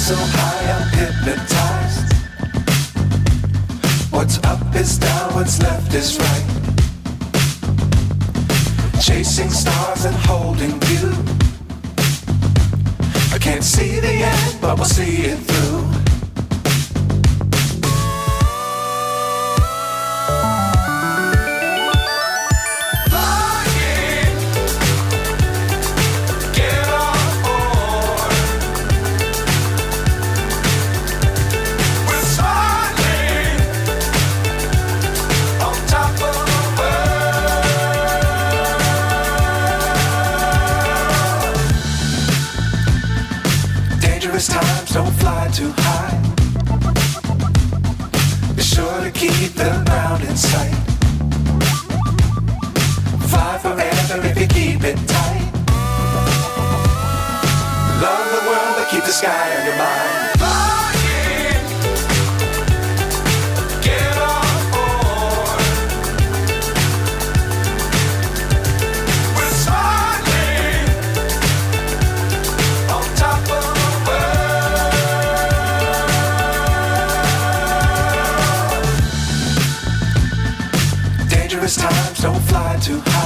so high I'm hypnotized. What's up is down, what's left is right. Chasing stars and holding you. I can't see the end, but we'll see it through. Times don't fly too high. Be sure to keep the ground in sight. Fly forever if you keep it tight. Love the world but keep the sky on your mind. Times don't fly too high.